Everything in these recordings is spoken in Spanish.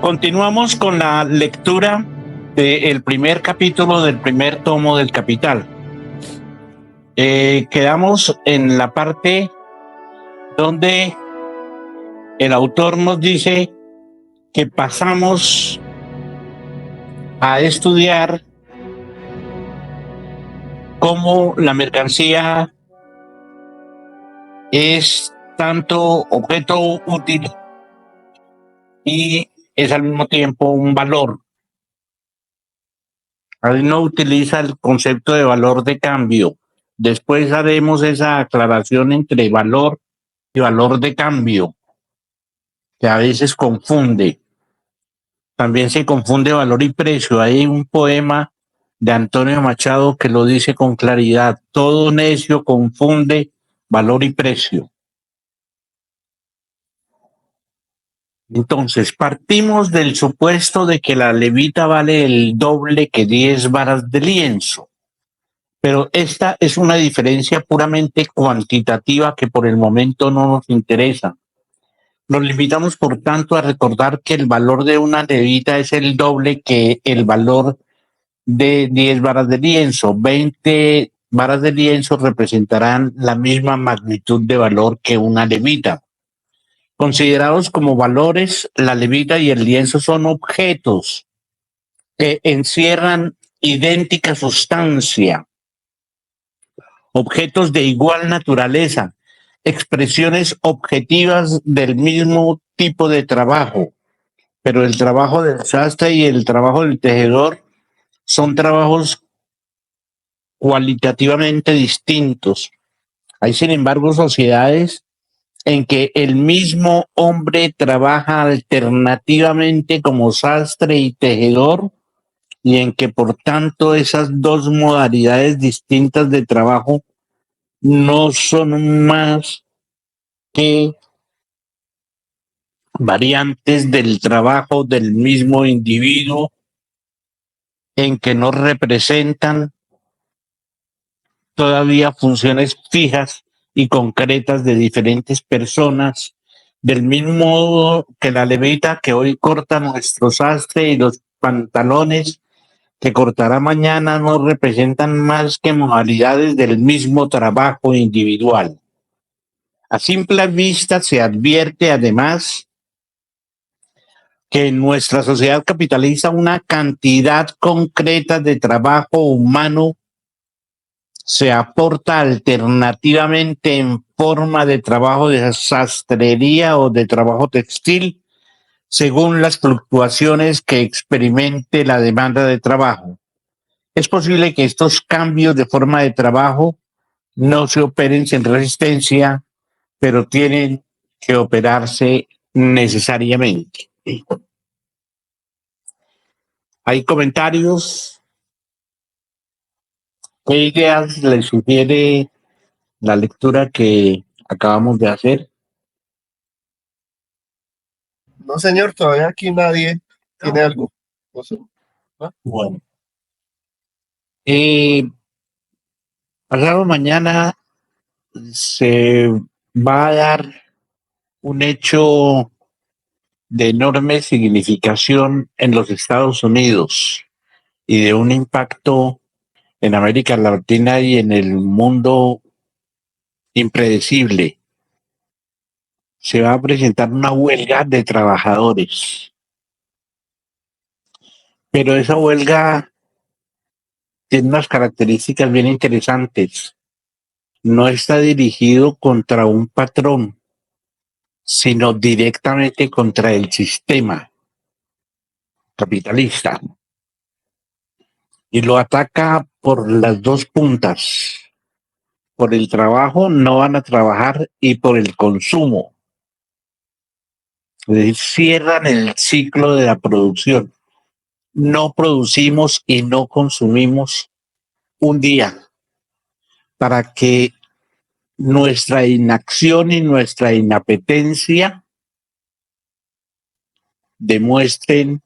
Continuamos con la lectura del primer capítulo del primer tomo del Capital. Quedamos en la parte donde el autor nos dice que pasamos a estudiar cómo la mercancía es tanto objeto útil y es al mismo tiempo un valor. Ahí no utiliza el concepto de valor de cambio. Después haremos esa aclaración entre valor y valor de cambio, que a veces confunde. También se confunde valor y precio. Hay un poema de Antonio Machado que lo dice con claridad: todo necio confunde valor y precio. Entonces, partimos del supuesto de que la levita vale el doble que 10 varas de lienzo. Pero esta es una diferencia puramente cuantitativa que por el momento no nos interesa. Nos limitamos, por tanto, a recordar que el valor de una levita es el doble que el valor de 10 varas de lienzo. 20 varas de lienzo representarán la misma magnitud de valor que una levita. Considerados como valores, la levita y el lienzo son objetos que encierran idéntica sustancia, objetos de igual naturaleza, expresiones objetivas del mismo tipo de trabajo, pero el trabajo del sastre y el trabajo del tejedor son trabajos cualitativamente distintos. Hay, sin embargo, sociedades en que el mismo hombre trabaja alternativamente como sastre y tejedor, y en que, por tanto, esas dos modalidades distintas de trabajo no son más que variantes del trabajo del mismo individuo, en que no representan todavía funciones fijas y concretas de diferentes personas, del mismo modo que la levita que hoy corta nuestro sastre y los pantalones que cortará mañana no representan más que modalidades del mismo trabajo individual. A simple vista se advierte además que en nuestra sociedad capitalista una cantidad concreta de trabajo humano se aporta alternativamente en forma de trabajo de sastrería o de trabajo textil, según las fluctuaciones que experimente la demanda de trabajo. Es posible que estos cambios de forma de trabajo no se operen sin resistencia, pero tienen que operarse necesariamente. ¿Hay comentarios? ¿Qué ideas les sugiere la lectura que acabamos de hacer? No, señor, todavía aquí nadie tiene algo. No sé. ¿Ah? Bueno. Pasado mañana se va a dar un hecho de enorme significación en los Estados Unidos y de un impacto en América Latina y en el mundo impredecible. Se va a presentar una huelga de trabajadores, pero esa huelga tiene unas características bien interesantes. No está dirigido contra un patrón, sino directamente contra el sistema capitalista. Y lo ataca por las dos puntas. Por el trabajo no van a trabajar y por el consumo. Es decir, cierran el ciclo de la producción. No producimos y no consumimos un día para que nuestra inacción y nuestra inapetencia demuestren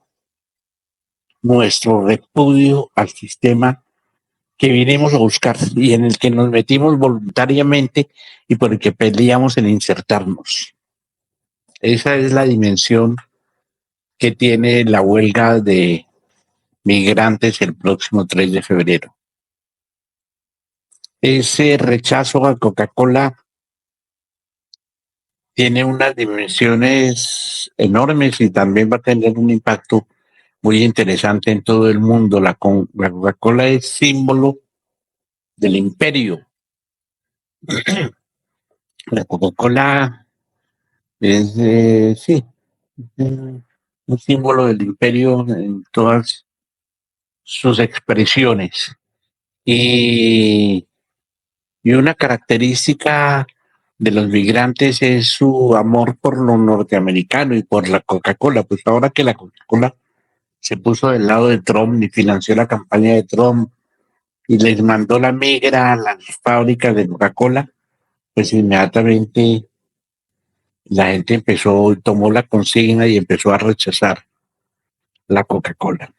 nuestro repudio al sistema que vinimos a buscar y en el que nos metimos voluntariamente y por el que peleamos en insertarnos. Esa es la dimensión que tiene la huelga de migrantes el próximo 3 de febrero. Ese rechazo a Coca-Cola tiene unas dimensiones enormes y también va a tener un impacto muy interesante en todo el mundo. La Coca-Cola es símbolo del imperio. La Coca-Cola es, sí, un símbolo del imperio en todas sus expresiones. Y una característica de los migrantes es su amor por lo norteamericano y por la Coca-Cola. Pues ahora que la Coca-Cola se puso del lado de Trump y financió la campaña de Trump y les mandó la migra a las fábricas de Coca-Cola, pues inmediatamente la gente empezó, tomó la consigna y empezó a rechazar la Coca-Cola.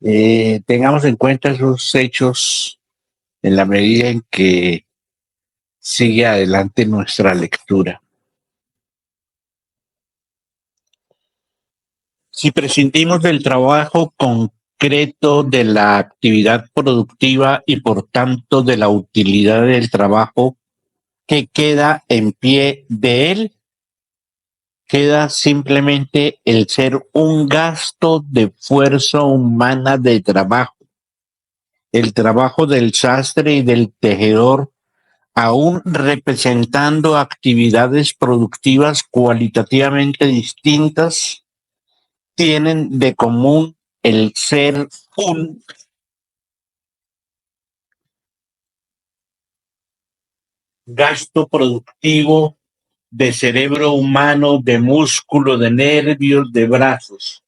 Tengamos en cuenta esos hechos en la medida en que sigue adelante nuestra lectura. Si prescindimos del trabajo concreto de la actividad productiva y por tanto de la utilidad del trabajo que queda en pie de él, queda simplemente el ser un gasto de fuerza humana de trabajo. El trabajo del sastre y del tejedor, aún representando actividades productivas cualitativamente distintas, tienen de común el ser un gasto productivo de cerebro humano, de músculo, de nervios, de brazos.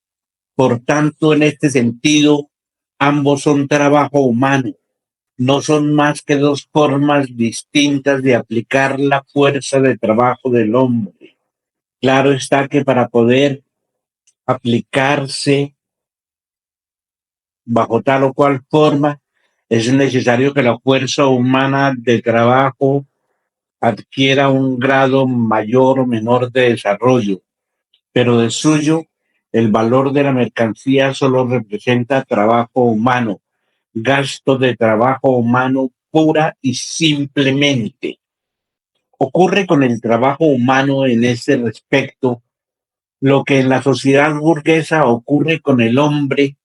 Por tanto, en este sentido, ambos son trabajo humano. No son más que dos formas distintas de aplicar la fuerza de trabajo del hombre. Claro está que para poder aplicarse bajo tal o cual forma, es necesario que la fuerza humana de trabajo adquiera un grado mayor o menor de desarrollo, pero de suyo, el valor de la mercancía solo representa trabajo humano, gasto de trabajo humano pura y simplemente. Ocurre con el trabajo humano en ese respecto lo que en la sociedad burguesa ocurre con el hombre,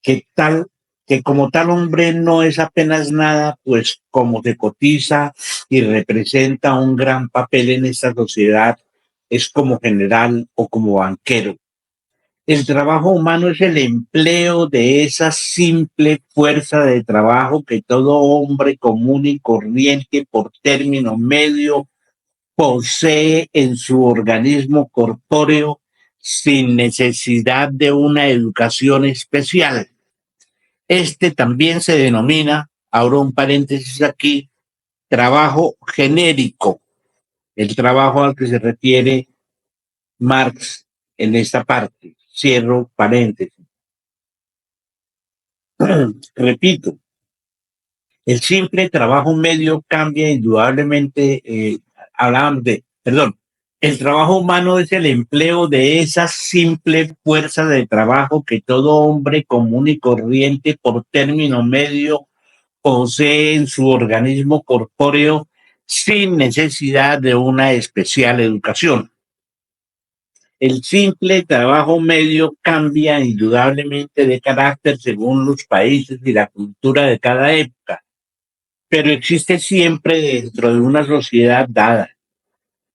que tal que como tal hombre no es apenas nada, pues como se cotiza y representa un gran papel en esta sociedad, es como general o como banquero. El trabajo humano es el empleo de esa simple fuerza de trabajo que todo hombre común y corriente por término medio posee en su organismo corpóreo sin necesidad de una educación especial. Este también se denomina, abro un paréntesis aquí, trabajo genérico, el trabajo al que se refiere Marx en esta parte. Cierro paréntesis. Repito, el simple trabajo medio cambia indudablemente, el trabajo humano es el empleo de esa simple fuerza de trabajo que todo hombre común y corriente por término medio posee en su organismo corpóreo sin necesidad de una especial educación. El simple trabajo medio cambia indudablemente de carácter según los países y la cultura de cada época, pero existe siempre dentro de una sociedad dada.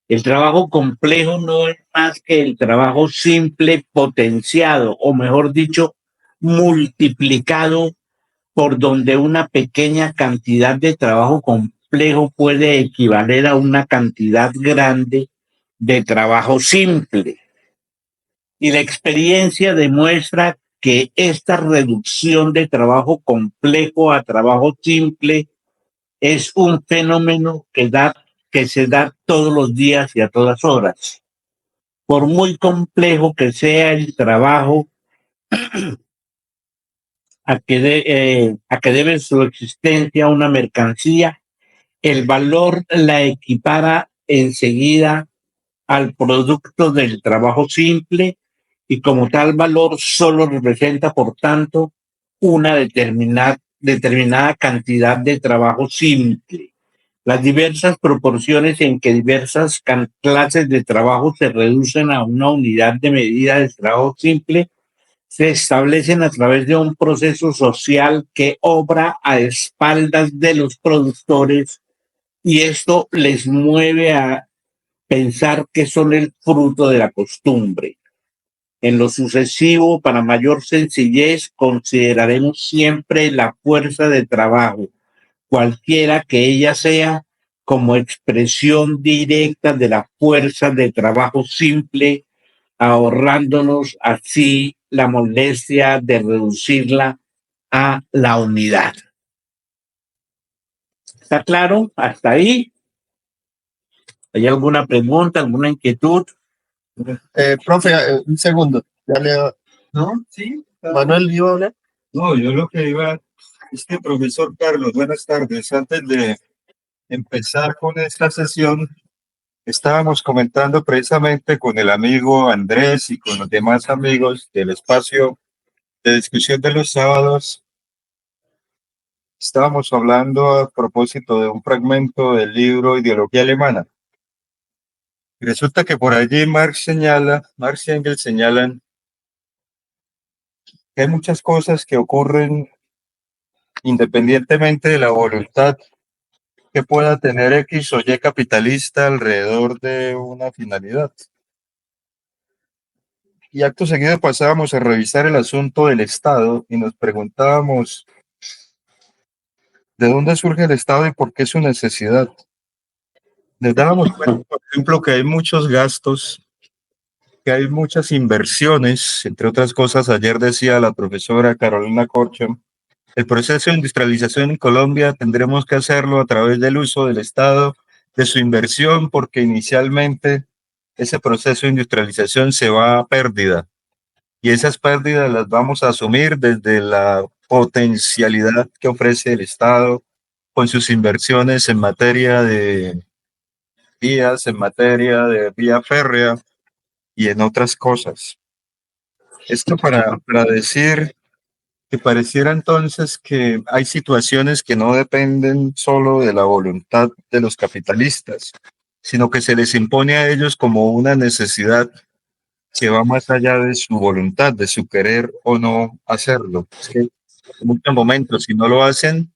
El trabajo complejo no es más que el trabajo simple potenciado, o mejor dicho, multiplicado por donde una pequeña cantidad de trabajo complejo puede equivaler a una cantidad grande de trabajo simple. Y la experiencia demuestra que esta reducción de trabajo complejo a trabajo simple es un fenómeno que se da todos los días y a todas horas. Por muy complejo que sea el trabajo a que debe su existencia una mercancía, el valor la equipara enseguida al producto del trabajo simple y como tal valor solo representa, por tanto, una determinada cantidad de trabajo simple. Las diversas proporciones en que diversas clases de trabajo se reducen a una unidad de medida de trabajo simple se establecen a través de un proceso social que obra a espaldas de los productores y esto les mueve a pensar que son el fruto de la costumbre. En lo sucesivo, para mayor sencillez, consideraremos siempre la fuerza de trabajo, cualquiera que ella sea, como expresión directa de la fuerza de trabajo simple, ahorrándonos así la molestia de reducirla a la unidad. ¿Está claro? ¿Hasta ahí? ¿Hay alguna pregunta, alguna inquietud? Profe, un segundo. ¿No? Sí. Manuel, ¿iba a hablar? No, yo lo que iba es que, profesor Carlos, buenas tardes. Antes de empezar con esta sesión, estábamos comentando precisamente con el amigo Andrés y con los demás amigos del espacio de discusión de los sábados. Estábamos hablando a propósito de un fragmento del libro Ideología Alemana. Y resulta que por allí Marx y Engels señalan que hay muchas cosas que ocurren independientemente de la voluntad que pueda tener X o Y capitalista alrededor de una finalidad. Y acto seguido pasábamos a revisar el asunto del Estado y nos preguntábamos de dónde surge el Estado y por qué su necesidad. Nos dábamos cuenta, por ejemplo, que hay muchos gastos, que hay muchas inversiones, entre otras cosas, ayer decía la profesora Carolina Corcho, el proceso de industrialización en Colombia tendremos que hacerlo a través del uso del Estado, de su inversión, porque inicialmente ese proceso de industrialización se va a pérdida y esas pérdidas las vamos a asumir desde la potencialidad que ofrece el Estado con sus inversiones en materia de vías, en materia de vía férrea y en otras cosas. Esto para decir que pareciera entonces que hay situaciones que no dependen solo de la voluntad de los capitalistas, sino que se les impone a ellos como una necesidad que va más allá de su voluntad, de su querer o no hacerlo. Es que en muchos momentos, si no lo hacen,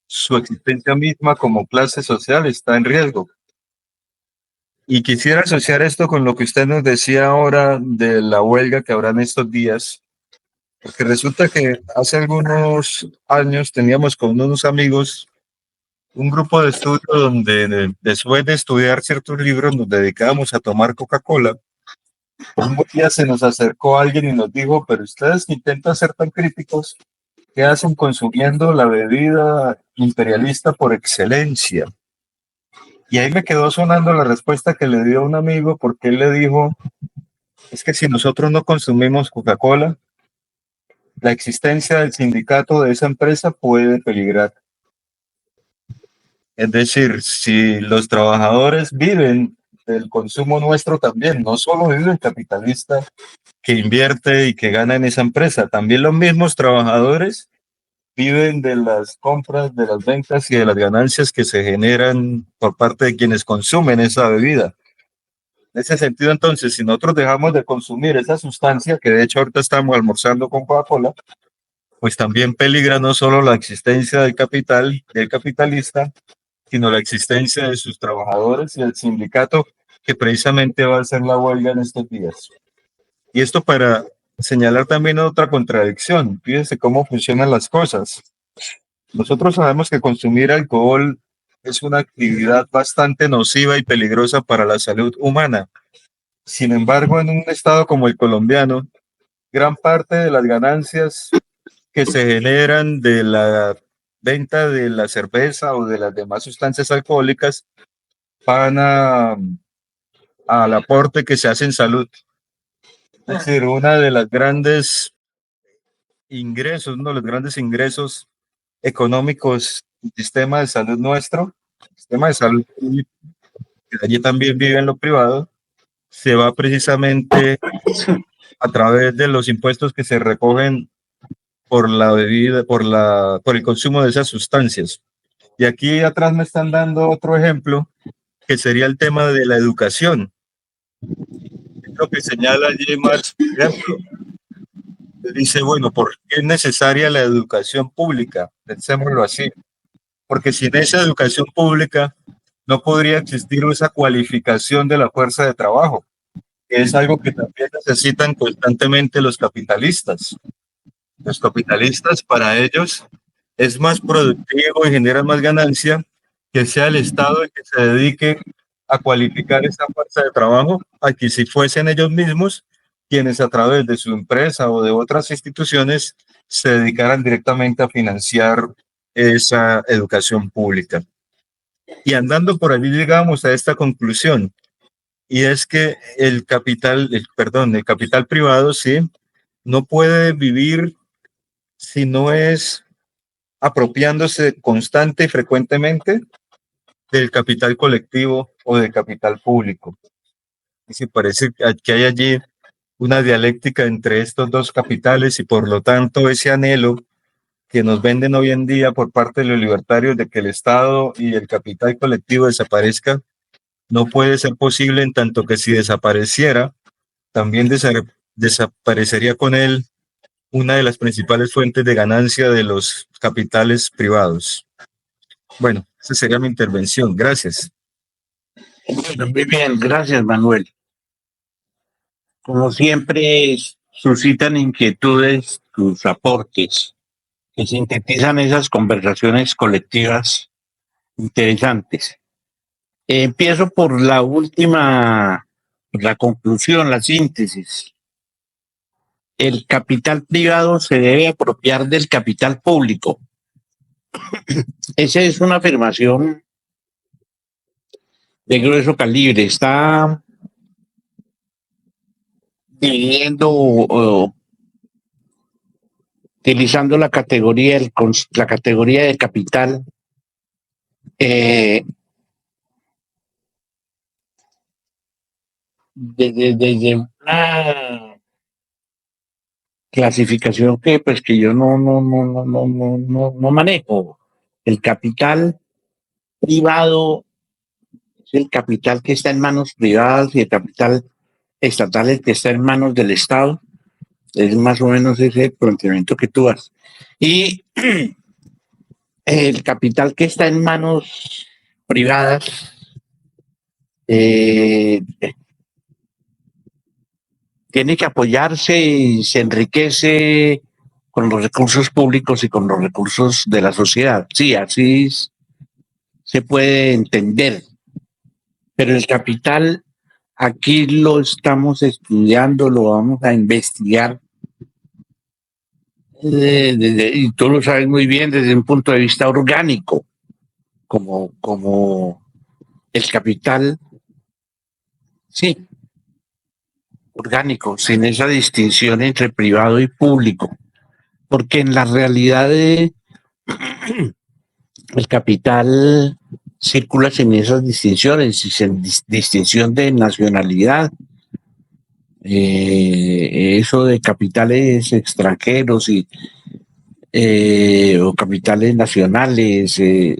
su existencia misma como clase social está en riesgo. Y quisiera asociar esto con lo que usted nos decía ahora de la huelga que habrá en estos días, porque resulta que hace algunos años teníamos con unos amigos un grupo de estudio donde después de estudiar ciertos libros nos dedicábamos a tomar Coca-Cola. Un día se nos acercó alguien y nos dijo, pero ustedes que intentan ser tan críticos, ¿qué hacen consumiendo la bebida imperialista por excelencia? Y ahí me quedó sonando la respuesta que le dio un amigo, porque él le dijo, es que si nosotros no consumimos Coca-Cola, la existencia del sindicato de esa empresa puede peligrar. Es decir, si los trabajadores viven del consumo nuestro también, no solo vive el capitalista que invierte y que gana en esa empresa, también los mismos trabajadores viven de las compras, de las ventas y de las ganancias que se generan por parte de quienes consumen esa bebida. En ese sentido, entonces, si nosotros dejamos de consumir esa sustancia, que de hecho ahorita estamos almorzando con Coca-Cola, pues también peligra no solo la existencia del capital, del capitalista, sino la existencia de sus trabajadores y el sindicato que precisamente va a hacer la huelga en estos días. Y esto para señalar también otra contradicción. Fíjense cómo funcionan las cosas. Nosotros sabemos que consumir alcohol es una actividad bastante nociva y peligrosa para la salud humana. Sin embargo, en un estado como el colombiano, gran parte de las ganancias que se generan de la venta de la cerveza o de las demás sustancias alcohólicas van al aporte que se hace en salud. Es decir, una de las grandes ingresos, uno de los grandes ingresos económicos del sistema de salud nuestro, sistema de salud público, que allí también vive en lo privado, se va precisamente a través de los impuestos que se recogen por la bebida, por el consumo de esas sustancias. Y aquí atrás me están dando otro ejemplo, que sería el tema de la educación. Lo que señala allí Marx, por ejemplo, dice, bueno, ¿por qué es necesaria la educación pública? Pensémoslo así. Porque sin esa educación pública no podría existir esa cualificación de la fuerza de trabajo, que es algo que también necesitan constantemente los capitalistas. Los capitalistas, para ellos, es más productivo y genera más ganancia que sea el Estado el que se dedique a cualificar esa fuerza de trabajo, a que si fuesen ellos mismos quienes a través de su empresa o de otras instituciones se dedicaran directamente a financiar esa educación pública. Y andando por allí llegamos a esta conclusión, y es que el capital privado, sí, no puede vivir si no es apropiándose constante y frecuentemente del capital colectivo o del capital público. Y se parece que hay allí una dialéctica entre estos dos capitales y por lo tanto ese anhelo que nos venden hoy en día por parte de los libertarios de que el Estado y el capital colectivo desaparezca, no puede ser posible en tanto que si desapareciera, también desaparecería con él una de las principales fuentes de ganancia de los capitales privados. Bueno, esa sería mi intervención. Gracias. Muy bien, gracias, Manuel. Como siempre, suscitan inquietudes tus aportes, que sintetizan esas conversaciones colectivas interesantes. Empiezo por la última, la conclusión, la síntesis. El capital privado se debe apropiar del capital público. Esa es una afirmación de grueso calibre. Está dividiendo, utilizando la categoría de capital desde una clasificación que yo no manejo. El capital privado es el capital que está en manos privadas y el capital estatal el que está en manos del Estado. Es más o menos ese planteamiento que tú haces. Y el capital que está en manos privadas tiene que apoyarse y se enriquece con los recursos públicos y con los recursos de la sociedad. Sí, así se puede entender. Pero el capital, aquí lo estamos estudiando, lo vamos a investigar. Y tú lo sabes muy bien desde un punto de vista orgánico, como el capital, sí, orgánico, sin esa distinción entre privado y público, porque en la realidad el capital circula sin esas distinciones y sin distinción de nacionalidad. Eso de capitales extranjeros y o capitales nacionales, el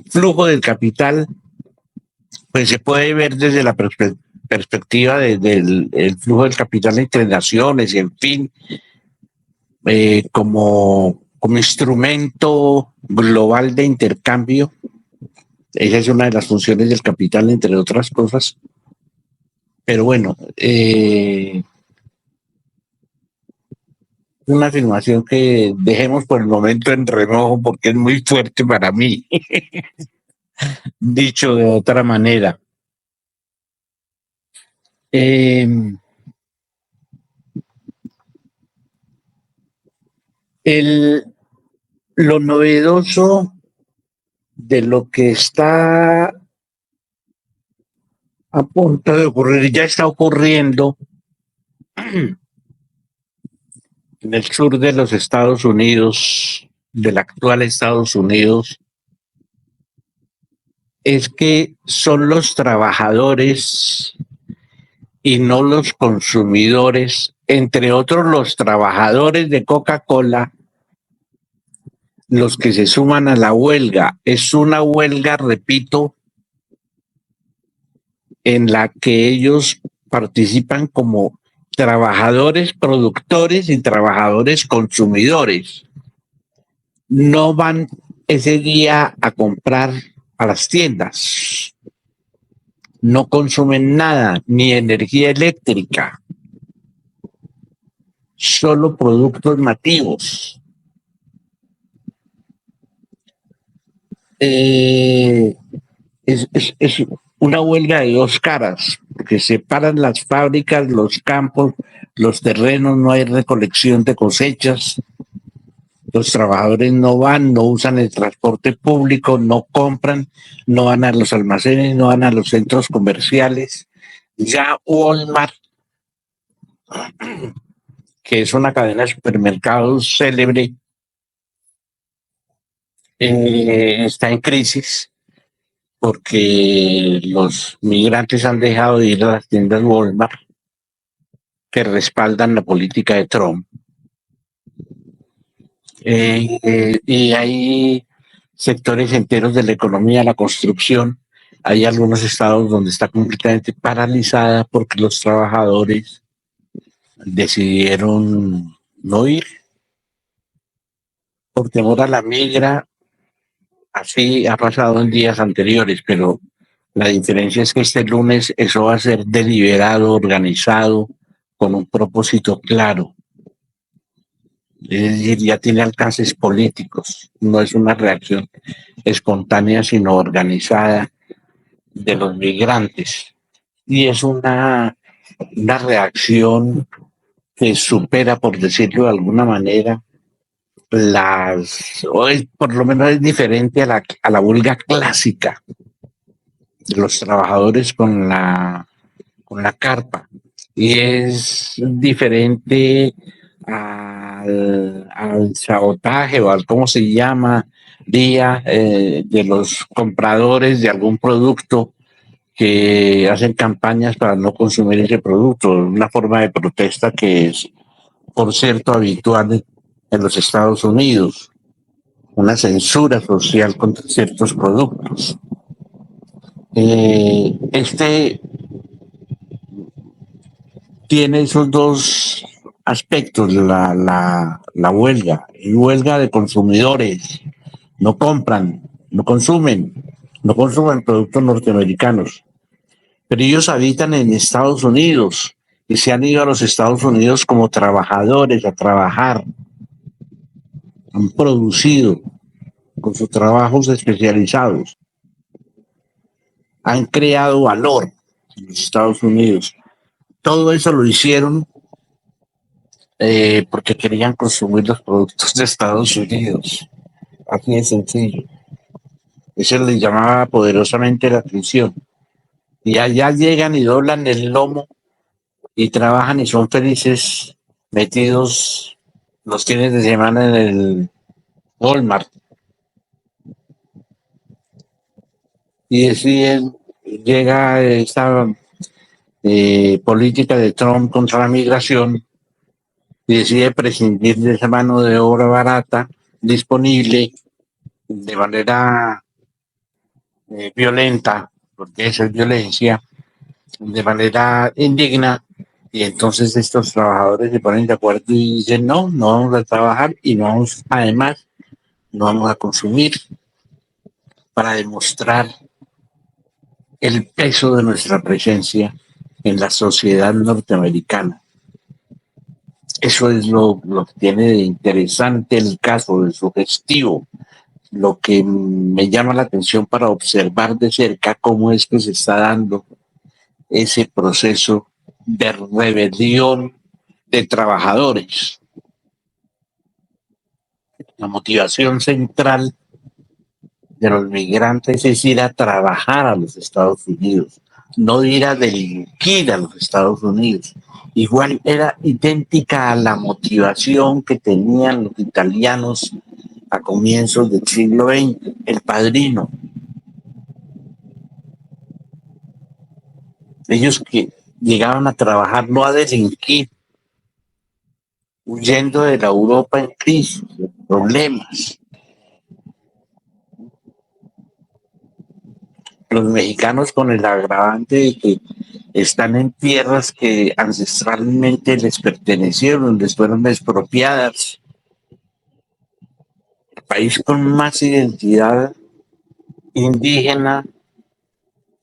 flujo del capital, pues se puede ver desde la perspectiva del el flujo del capital entre naciones y en fin, como instrumento global de intercambio. Esa es una de las funciones del capital, entre otras cosas. Pero bueno, una afirmación que dejemos por el momento en remojo porque es muy fuerte para mí. Dicho de otra manera. Lo novedoso de lo que está a punto de ocurrir, ya está ocurriendo en el sur de los Estados Unidos, del actual Estados Unidos, es que son los trabajadores y no los consumidores, entre otros los trabajadores de Coca-Cola, los que se suman a la huelga. Es una huelga, repito, en la que ellos participan como trabajadores productores y trabajadores consumidores. No van ese día a comprar a las tiendas. No consumen nada, ni energía eléctrica, solo productos nativos. Es una huelga de dos caras, porque separan las fábricas, los campos, los terrenos, no hay recolección de cosechas, los trabajadores no van, no usan el transporte público, no compran, no van a los almacenes, no van a los centros comerciales. Ya Walmart, que es una cadena de supermercados célebre, está en crisis porque los migrantes han dejado de ir a las tiendas Walmart que respaldan la política de Trump. Y hay sectores enteros de la economía, la construcción. Hay algunos estados donde está completamente paralizada porque los trabajadores decidieron no ir por temor a la migra. Así ha pasado en días anteriores, pero la diferencia es que este lunes eso va a ser deliberado, organizado, con un propósito claro. Es decir, ya tiene alcances políticos, no es una reacción espontánea, sino organizada de los migrantes. Y es una reacción que supera, por decirlo de alguna manera, o por lo menos es diferente a la huelga clásica de los trabajadores con la carpa. Y es diferente al sabotaje o al cómo se llama día de los compradores de algún producto que hacen campañas para no consumir ese producto, una forma de protesta que es, por cierto, habitual en los Estados Unidos, una censura social contra ciertos productos. Este tiene esos dos aspectos, la huelga, y huelga de consumidores, no compran, no consumen productos norteamericanos, pero ellos habitan en Estados Unidos y se han ido a los Estados Unidos como trabajadores a trabajar, han producido con sus trabajos especializados, han creado valor en los Estados Unidos. Todo eso lo hicieron porque querían consumir los productos de Estados Unidos. Así de sencillo. Eso les llamaba poderosamente la atención. Y allá llegan y doblan el lomo y trabajan y son felices metidos los fines de semana en el Walmart. Y deciden, llega esta política de Trump contra la migración y decide prescindir de esa mano de obra barata disponible de manera violenta, porque eso es violencia, de manera indigna, y entonces estos trabajadores se ponen de acuerdo y dicen no, no vamos a trabajar y no vamos, además, no vamos a consumir, para demostrar el peso de nuestra presencia en la sociedad norteamericana. Eso es lo que tiene de interesante el caso, de sugestivo, lo que me llama la atención para observar de cerca cómo es que se está dando ese proceso de rebelión de trabajadores. La motivación central de los migrantes es ir a trabajar a los Estados Unidos, no ir a delinquir a los Estados Unidos. Igual era idéntica a la motivación que tenían los italianos a comienzos del siglo XX, El Padrino. Ellos que llegaban a trabajar, no a delinquir, huyendo de la Europa en crisis, de problemas. Los mexicanos con el agravante de que están en tierras que ancestralmente les pertenecieron, les fueron expropiadas. El país con más identidad indígena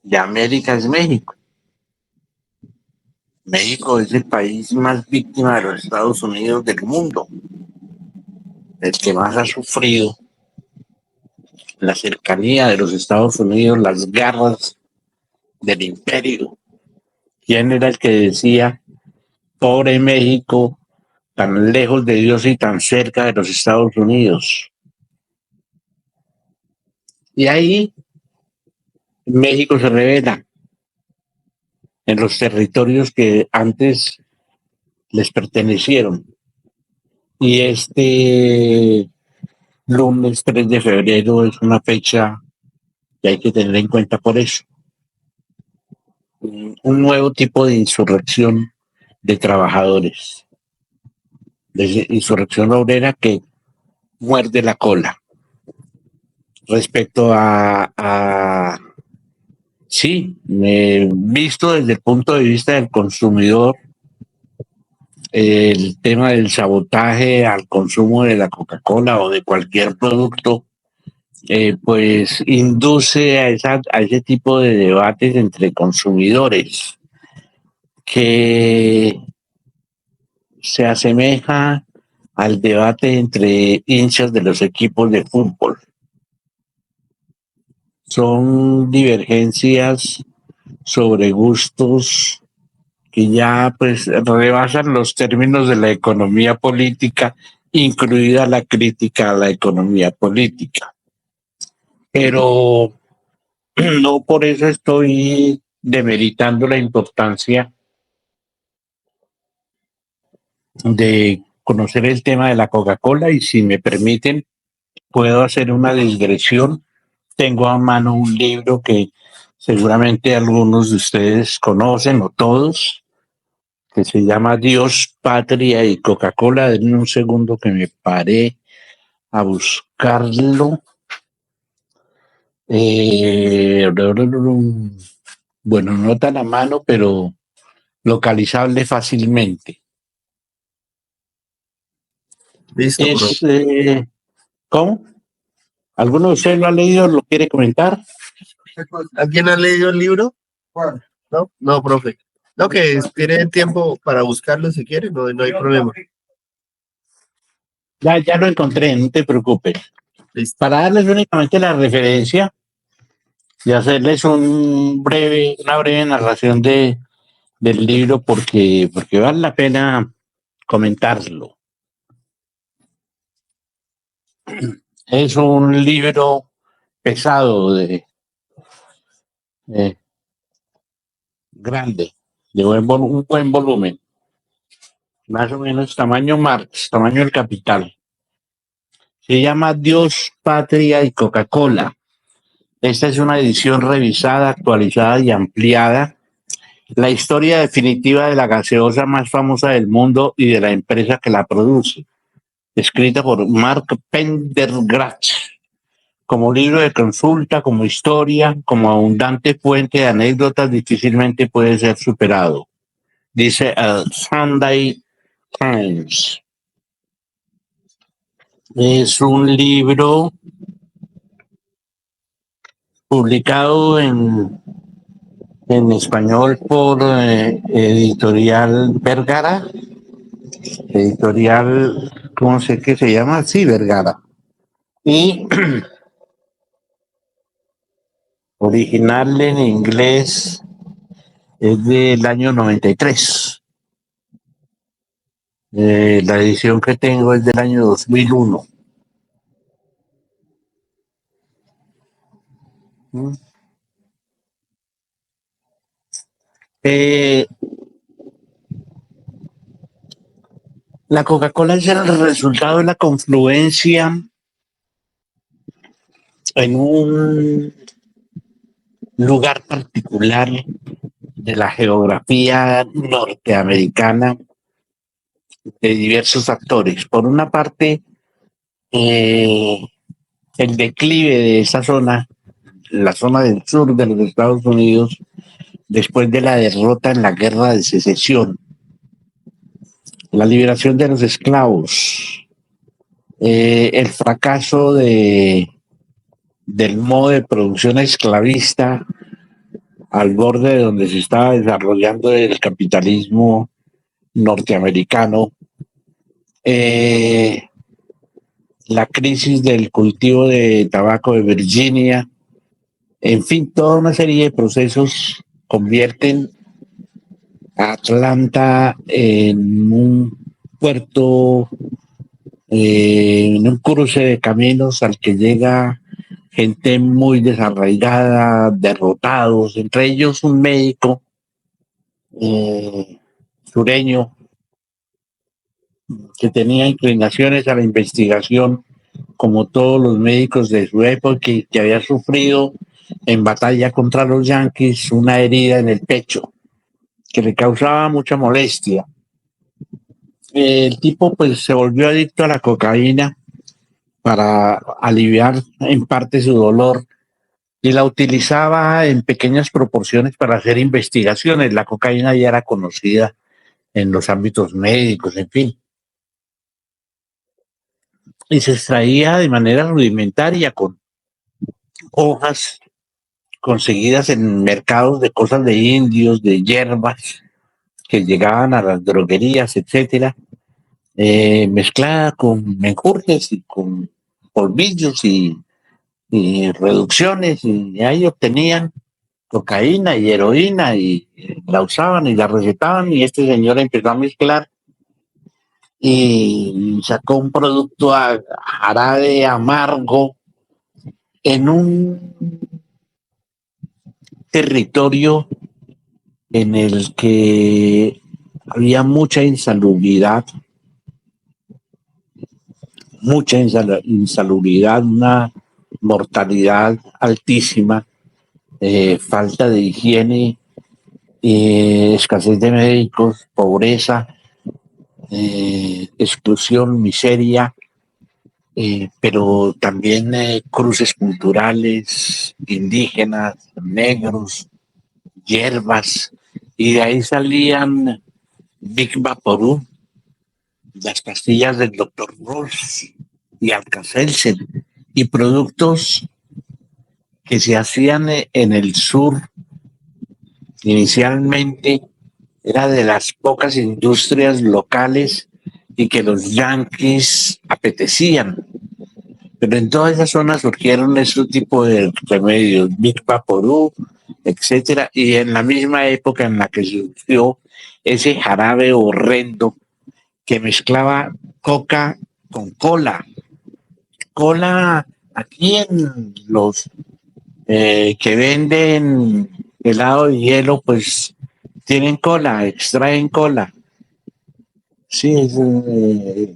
de América es México. México es el país más víctima de los Estados Unidos del mundo, el que más ha sufrido la cercanía de los Estados Unidos, las garras del imperio. ¿Quién era el que decía, pobre México, tan lejos de Dios y tan cerca de los Estados Unidos? Y ahí México se revela en los territorios que antes les pertenecieron. Y este lunes 3 de febrero es una fecha que hay que tener en cuenta por eso. Un nuevo tipo de insurrección de trabajadores, de insurrección obrera que muerde la cola respecto sí, visto desde el punto de vista del consumidor, el tema del sabotaje al consumo de la Coca-Cola o de cualquier producto, pues induce a ese tipo de debates entre consumidores que se asemeja al debate entre hinchas de los equipos de fútbol. Son divergencias sobre gustos que ya pues rebasan los términos de la economía política, incluida la crítica a la economía política. Pero no por eso estoy demeritando la importancia de conocer el tema de la Coca-Cola, y si me permiten puedo hacer una digresión. Tengo a mano un libro que seguramente algunos de ustedes conocen o todos, que se llama Dios, Patria y Coca-Cola. Denme un segundo que me paré a buscarlo. Bueno, no tan a mano, pero localizable fácilmente. Listo, ¿Cómo? ¿Alguno de ustedes lo ha leído? ¿Lo quiere comentar? ¿Alguien ha leído el libro? No, no, profe. No, que tiene tiempo para buscarlo si quiere, no hay problema. Ya lo encontré, no te preocupes. Listo. Para darles únicamente la referencia y hacerles una breve narración del libro, porque vale la pena comentarlo. Es un libro pesado, grande, de un buen volumen, más o menos tamaño Marx, tamaño del Capital. Se llama Dios, Patria y Coca-Cola. Esta es una edición revisada, actualizada y ampliada. La historia definitiva de la gaseosa más famosa del mundo y de la empresa que la produce, escrita por Mark Pendergrass, como libro de consulta, como historia, como abundante fuente de anécdotas, difícilmente puede ser superado, dice el Sunday Times. Es un libro publicado en español por Editorial Vergara. Editorial, ¿cómo sé que se llama? Sí, Vergara. Y original en inglés es del año 93. La edición que tengo es del año 2001. La Coca-Cola es el resultado de la confluencia en un lugar particular de la geografía norteamericana de diversos factores. Por una parte, el declive de esa zona, la zona del sur de los Estados Unidos, después de la derrota en la guerra de secesión, la liberación de los esclavos, el fracaso del modo de producción esclavista al borde de donde se estaba desarrollando el capitalismo norteamericano, la crisis del cultivo de tabaco de Virginia, en fin, toda una serie de procesos convierten a Atlanta en un puerto, en un cruce de caminos al que llega gente muy desarraigada, derrotados, entre ellos un médico sureño que tenía inclinaciones a la investigación, como todos los médicos de su época, y que había sufrido en batalla contra los yanquis una herida en el pecho que le causaba mucha molestia. El tipo pues se volvió adicto a la cocaína para aliviar en parte su dolor y la utilizaba en pequeñas proporciones para hacer investigaciones. La cocaína ya era conocida en los ámbitos médicos, en fin. Y se extraía de manera rudimentaria con hojas conseguidas en mercados de cosas de indios, de hierbas que llegaban a las droguerías, etcétera, mezclada con menjurjes y con polvillos y reducciones, y ahí obtenían cocaína y heroína y la usaban y la recetaban, y este señor empezó a mezclar y sacó un producto a jarabe amargo en un territorio en el que había mucha insalubridad, una mortalidad altísima, falta de higiene, escasez de médicos, pobreza, exclusión, miseria, pero también cruces culturales, indígenas, negros, hierbas, y de ahí salían Big Vaporú, las pastillas del Dr. Ross y Alka-Seltzer, y productos que se hacían en el sur. Inicialmente era de las pocas industrias locales y que los yanquis apetecían. Pero en toda esa zona surgieron ese tipo de remedios, Big Vaporú, etcétera, y en la misma época en la que surgió ese jarabe horrendo que mezclaba coca con cola. Cola, aquí en los que venden helado de hielo, pues tienen cola, extraen cola. Sí,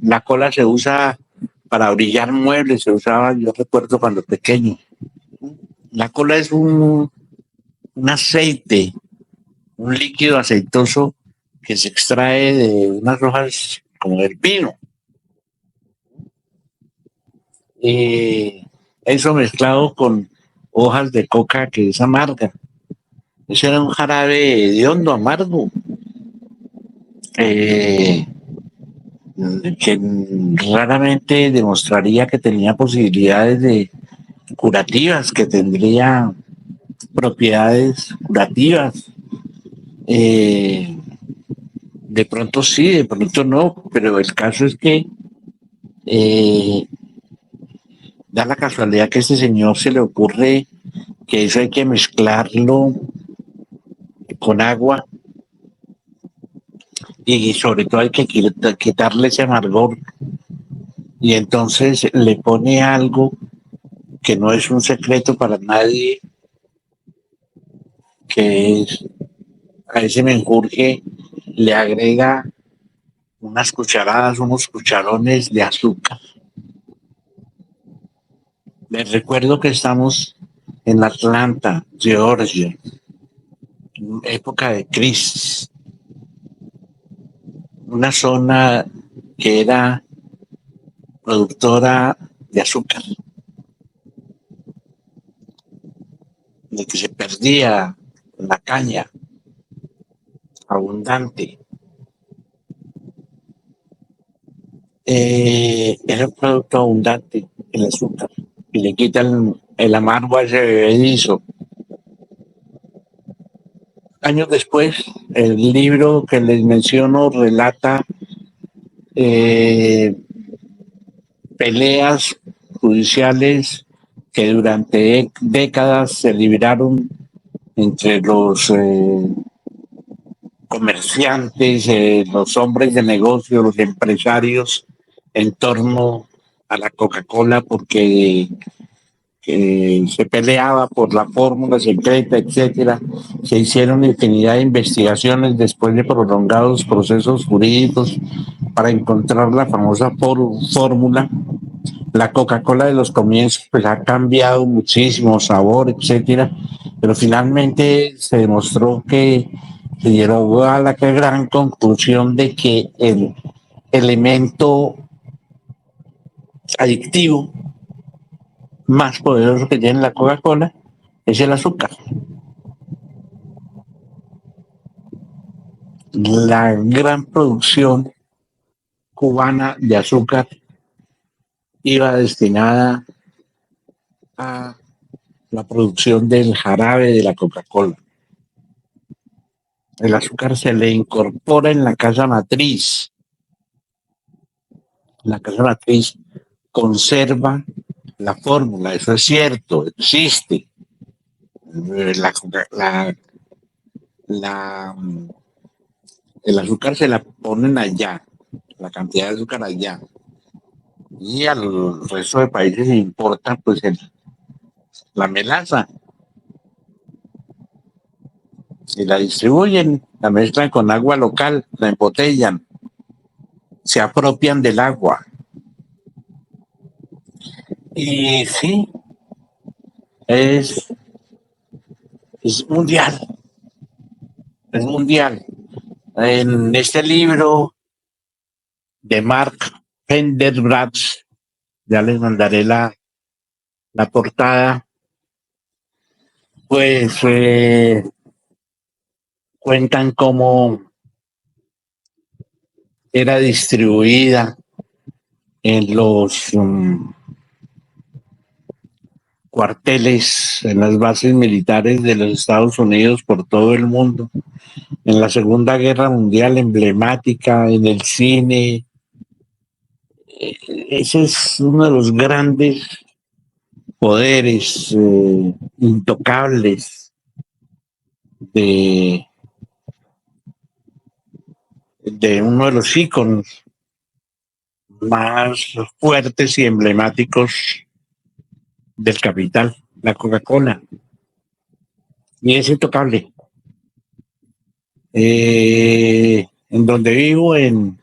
la cola se usa para brillar muebles, se usaba, yo recuerdo cuando pequeño. La cola es un aceite, un líquido aceitoso que se extrae de unas hojas como el pino. Eso mezclado con hojas de coca que es amarga. Ese era un jarabe de hondo amargo. Que raramente demostraría que tenía posibilidades de curativas, que tendría propiedades curativas. De pronto sí, de pronto no, pero el caso es que da la casualidad que a este señor se le ocurre que eso hay que mezclarlo con agua y sobre todo hay que quitarle ese amargor, y entonces le pone algo que no es un secreto para nadie, que es a ese menjurje le agrega unas cucharadas, unos cucharones de azúcar. Les recuerdo que estamos en Atlanta, Georgia, en época de crisis, una zona que era productora de azúcar, de que se perdía la caña abundante. Era un producto abundante, el azúcar, y le quitan el amargo a ese bebedizo. Años después, el libro que les menciono relata eh, peleas judiciales que durante décadas se libraron entre los comerciantes, los hombres de negocio, los empresarios en torno a la Coca-Cola porque se peleaba por la fórmula secreta, etcétera. Se hicieron infinidad de investigaciones después de prolongados procesos jurídicos para encontrar la famosa fórmula. La Coca-Cola de los comienzos pues ha cambiado muchísimo sabor, etcétera, pero finalmente se demostró que se llegó a la gran conclusión de que el elemento adictivo más poderoso que tiene la Coca-Cola es el azúcar. La gran producción cubana de azúcar iba destinada a la producción del jarabe de la Coca-Cola. El azúcar se le incorpora en la casa matriz. La casa matriz conserva la fórmula, eso es cierto, existe. El azúcar se la ponen allá, la cantidad de azúcar allá. Y al resto de países importa pues la melaza. Y la distribuyen, la mezclan con agua local, la embotellan, se apropian del agua. Y sí, es, es mundial, es mundial. En este libro de Mark Pendergrass, ya les mandaré la portada, pues cuentan cómo era distribuida en los cuarteles, en las bases militares de los Estados Unidos por todo el mundo, en la Segunda Guerra Mundial emblemática, en el cine. Ese es uno de los grandes poderes intocables de uno de los íconos más fuertes y emblemáticos del capital, la Coca-Cola. Y es intocable. En donde vivo, en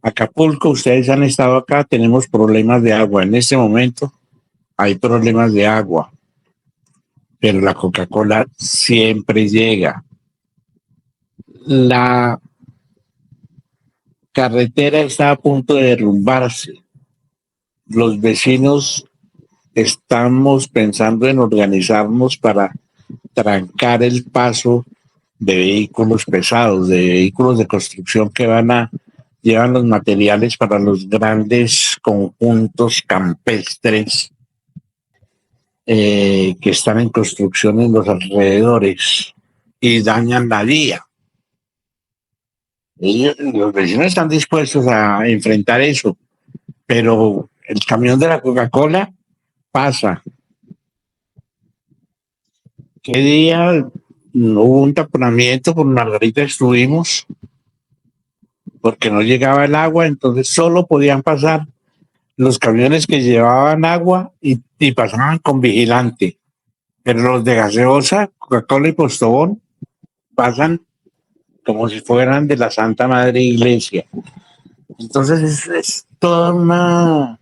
Acapulco, ustedes han estado acá, tenemos problemas de agua. En este momento hay problemas de agua, pero la Coca-Cola siempre llega. La carretera está a punto de derrumbarse. Los vecinos estamos pensando en organizarnos para trancar el paso de vehículos pesados, de vehículos de construcción que llevan los materiales para los grandes conjuntos campestres que están en construcción en los alrededores y dañan la vía. Los vecinos están dispuestos a enfrentar eso, pero el camión de la Coca-Cola pasa. ¿Qué día hubo un taponamiento? Por Margarita estuvimos porque no llegaba el agua, entonces solo podían pasar los camiones que llevaban agua y pasaban con vigilante, pero los de gaseosa, Coca-Cola y Postobón pasan como si fueran de la Santa Madre Iglesia. Entonces es toda una...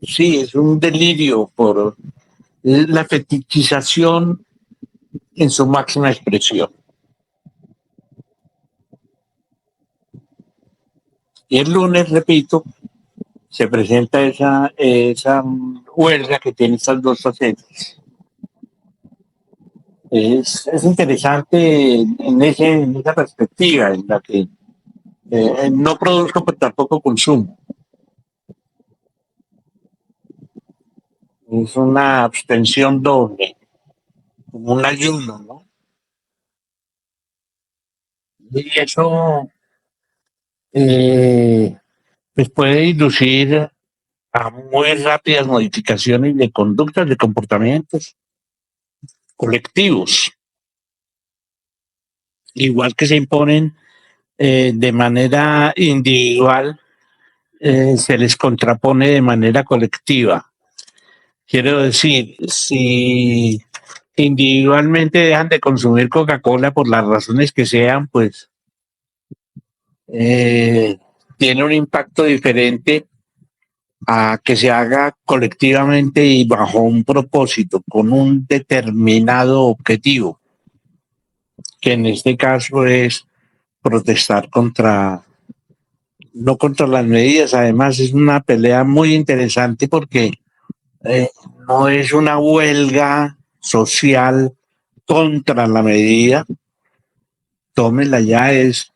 Sí, es un delirio por Es la fetichización en su máxima expresión. Y el lunes, repito, se presenta esa huelga que tiene estas dos facetas. Es interesante en esa perspectiva en la que no produzco, pero tampoco consumo. Es una abstención doble, como un ayuno, ¿no? Y eso pues puede inducir a muy rápidas modificaciones de conductas, de comportamientos colectivos, igual que se imponen de manera individual, se les contrapone de manera colectiva. Quiero decir, si individualmente dejan de consumir Coca-Cola por las razones que sean, pues tiene un impacto diferente a que se haga colectivamente y bajo un propósito, con un determinado objetivo, que en este caso es protestar no contra las medidas. Además es una pelea muy interesante porque no es una huelga social contra la medida, tómela ya, es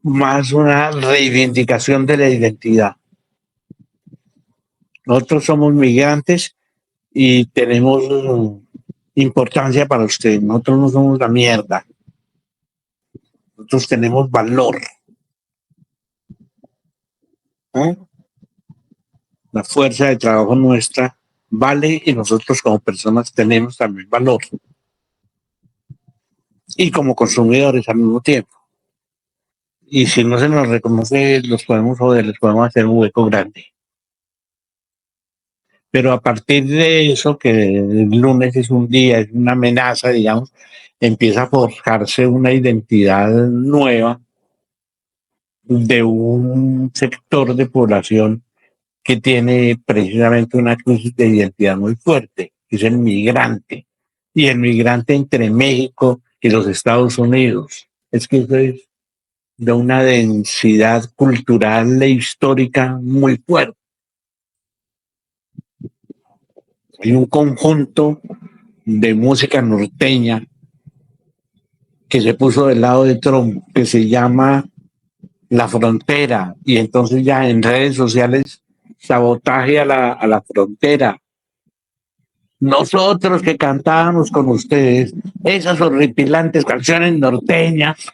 más una reivindicación de la identidad. Nosotros somos migrantes y tenemos importancia para usted. Nosotros no somos la mierda. Nosotros tenemos valor. La fuerza de trabajo nuestra vale y nosotros como personas tenemos también valor. Y como consumidores al mismo tiempo. Y si no se nos reconoce, los podemos joder, les podemos hacer un hueco grande. Pero a partir de eso, que el lunes es un día, es una amenaza, digamos, empieza a forjarse una identidad nueva de un sector de población que tiene precisamente una crisis de identidad muy fuerte, que es el migrante, y el migrante entre México y los Estados Unidos. Es que eso es de una densidad cultural e histórica muy fuerte. Hay un conjunto de música norteña que se puso del lado de Trump, que se llama La Frontera, y entonces ya en redes sociales sabotaje a la frontera. Nosotros que cantábamos con ustedes esas horripilantes canciones norteñas,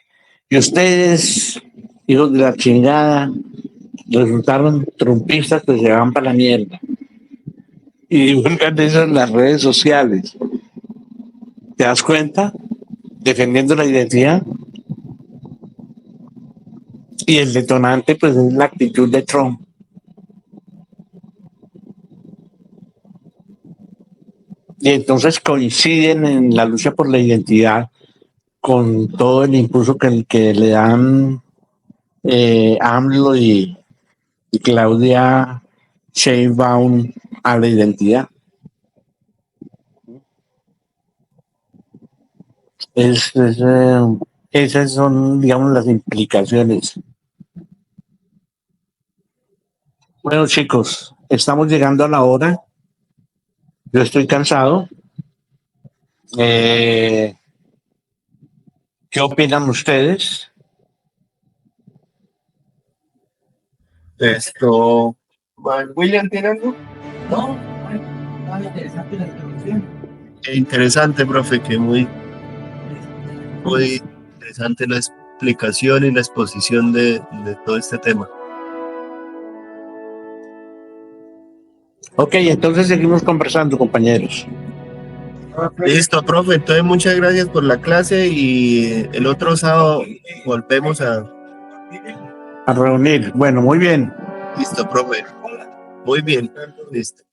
y ustedes, hijos de la chingada, resultaron trumpistas que se van para la mierda. Y divulgan eso en las redes sociales. ¿Te das cuenta? Defendiendo la identidad. Y el detonante, pues, es la actitud de Trump. Y entonces coinciden en la lucha por la identidad con todo el impulso que le dan AMLO y Claudia Sheinbaum a la identidad. Esas son, digamos, las implicaciones. Bueno, chicos, estamos llegando a la hora. Yo estoy cansado. ¿Qué opinan ustedes? William, ¿tiene algo? No, interesante la explicación. Qué interesante, profe, que muy interesante la explicación y la exposición de todo este tema. Ok, entonces seguimos conversando, compañeros. Listo, profe, entonces muchas gracias por la clase y el otro sábado volvemos a... A reunir. Bueno, muy bien. Listo, profe. Muy bien, listo.